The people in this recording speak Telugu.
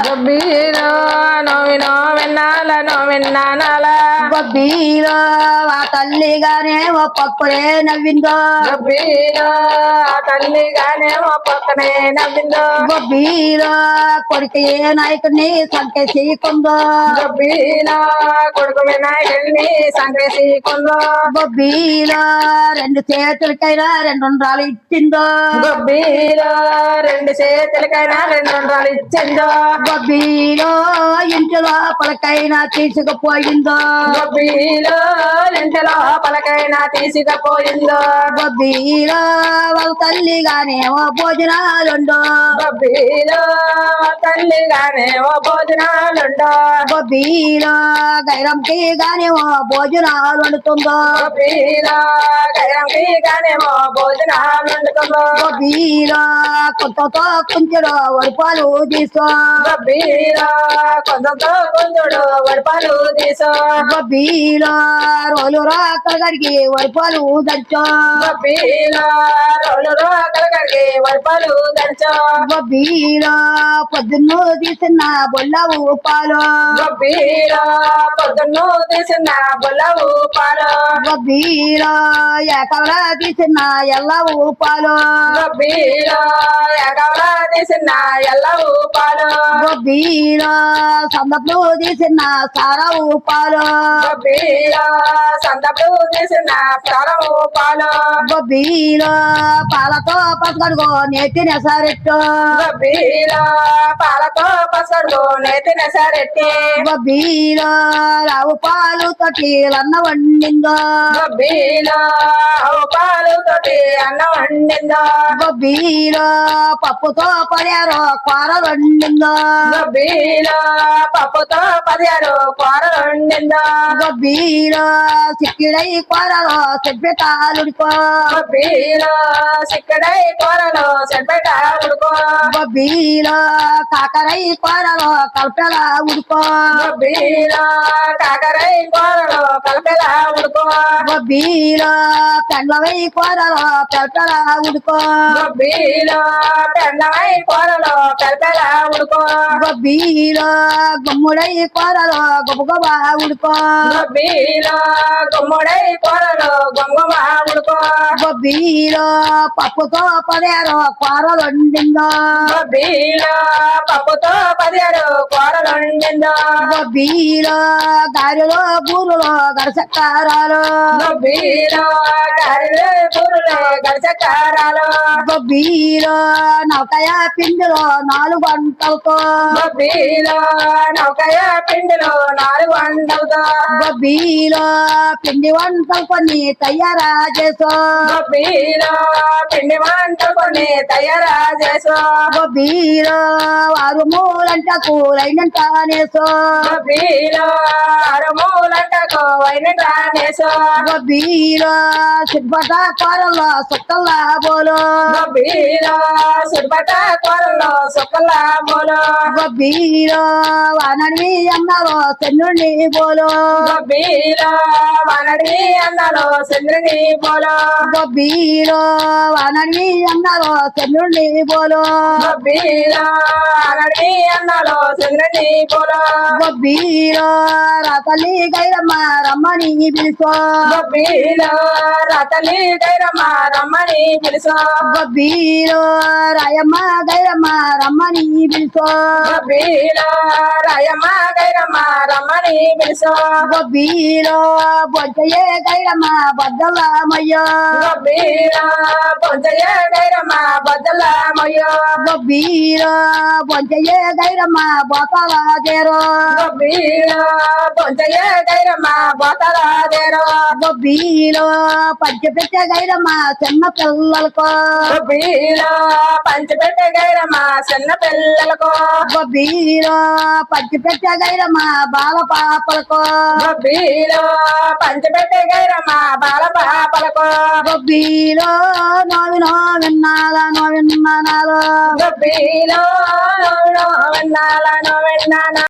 గబ్బీలో నోవినో వెన్నాల నోవెన్నానాల గబ్బీలో ఆ తల్లిగానే ఓ పక్కనే నవ్విందో గబ్బీలో ఆ తల్లిగానే ఓ పక్కనే నవ్విందో గబ్బీలో కొడుకు ఏ నాయకుడిని సంకేసి కొందో గబ్బీలో కొడుకు వినాయకుడిని సంకేసి కొందో గబ్బీలో రెండు చేతులకైనా రెండు ఉండ్రాలు ఇచ్చిందో గబ్బీలో రెండు చేతులకైనా రెండు ఉండ్రాలు ఇచ్చిందో గబ్బీలో ఇంటి లోపలకైనా తీసుకుపోయిందో గబ్బీలో ఇంటి లోపలకైనా తీసుకుపోయిందో గబ్బీలో వాళ్ళ తల్లిగానే ఓ భోజనాలుండో గబ్బీలో తల్లిగానే ఓ భోజనాలుండో గబ్బీలో గైరంకి గానే ఓ భోజనాలు వండుతుందో గబ్బీలో గైరంకి గానేమో భోజనాలు వండుతుందో గబ్బీలో కొంతతో కొంచెడు వడిపాలు తీసో గబ్బీలో కొంచెంతో కొంచెడు వడపాలు తీసో గబ్బీలో రోలు రాకడికి వడిపాలు దంచో గబ్బీలో రోలు రోకలకి వడపాలు దంచో గబ్బీలో పొద్దున్న తీసిన బొల్ల ఊపాలు గబ్బీలో పొద్దున్న తీసిన బొల్ల ఊపాలు గబ్బీలో ఏకవల తీసిన ఎల్ల ఊపాలు గబ్బీలో ఎగవలా తీసిన ఎల్ల ఊపాలు గబ్బీలో సందపులు తీసిన సార ఊపాలు గబ్బీలో సందపు తీసిన సార ఊపాలు గబ్బీలో పాలతో పసగడుగో నేతి నెసరెట్టు గబ్బీలో పాలతో పసడు నేతిన సరెట్టి గబ్బీలో రావు పాలు తోటి అన్న వండిందో గబ్బీలో పాలు తోటి అన్న వండిందో గబ్బీలో పప్పుతో పడారో కూరలు వండిందో గబ్బీలో పప్పుతో 16 కూరలు వండిందో గబ్బీలో చిక్కిడై కూరలో చెడ్పెటాలుడుకో గబ్బీలో సిక్కడై కూరలో చెడ్బెట ఉడుకో గబ్బీలో కాకరై కూరలో కల్పెలా ఉడుకో గబ్బీలో కాకరై కూరలో కలపెలా ఉడుకో గబ్బీలో పెండ్లవై కూరలో పెల్పెలా ఉడుకో గబ్బీలో పెండమై కూరలో కలపెలా ఉడుకో గబ్బీలో గుమ్ముడై కూరలో గబగబా ఉడుకో గబ్బీలో గుమ్మడై కూరలో గొంగుమ ఉడుకో గబ్బీలో పప్పుతో పదారో కూరలు వండిందో గబ్బీలో పప్పుతో 16 కూరలు వండిందో గబ్బీలో గారెలో బూరులో గడసకారాలు గబ్బీలో గారెలు కూరలో గడచకారాలు గబ్బీలో నౌకయ పిండిలో 4 గంటలతో గబ్బీలో నౌకయ పిండిలో 4 వంటలతో గబ్బీలో పిండి వంటలు కొన్ని తయారా చేసో గబ్బీలో పిండి వంటలు కొన్ని తయారా చేసో గబ్బీలో వారు మూలంట కూలైనంట నేసో గబ్బీలో అరమూలంటకు వైన రానేసో గబ్బీలో సిద్ధపట కూరల్లో సుక్కల్లా బోలో గబ్బీలో సుర్బట కూరలో సుక్కల మూలో గబ్బీలో వానడి అన్నారో చెన్నుడి బోలో గబ్బీలో వనడి అన్నలో చంద్రుని పోలో గబ్బీలో వానడి అన్నారో చెన్నుడి బోలో గబ్బీలో అనడి అన్నలో చంద్రుని పోలో గబ్బీలో రాతలి గైరమ్మ రమ్మని పిలుసో గబ్బీలో రతలి గైరమ్మ రమ్మని పిలుసో గబ్బీలో రాయమ్మ గైరమ్మ రమ్మని పిలుసో గబ్బీలో రాయమ్మ గైరమ్మ రమ్మని పిలుసో గబ్బీలో బొంచయే గైరమ్మ బద్దలమయ్యో గబ్బీలో పొంచయ్య గైరమ్మ బద్దలమయ్యో గబ్బీలో బొంచయే గైరమ్మ బోతల దేరో గబ్బీలో పొంచయ్య గైరమ్మ బోతలాదేరో గబ్బీలో పంచపెట్టే గైరమ్మ చిన్న పిల్లలకో గబ్బీలో పంచిపెట్టే గైరమ్మ చిన్న పిల్లలకు గబ్బీలో పంచపెట్టే గైరమ్మ బాల పాపలకో గబ్బీలో పంచిపెట్టే గైరమ్మ బాల పాపలకు గబ్బీలో నోవినో విన్నాల గబ్బీలో విన్నాల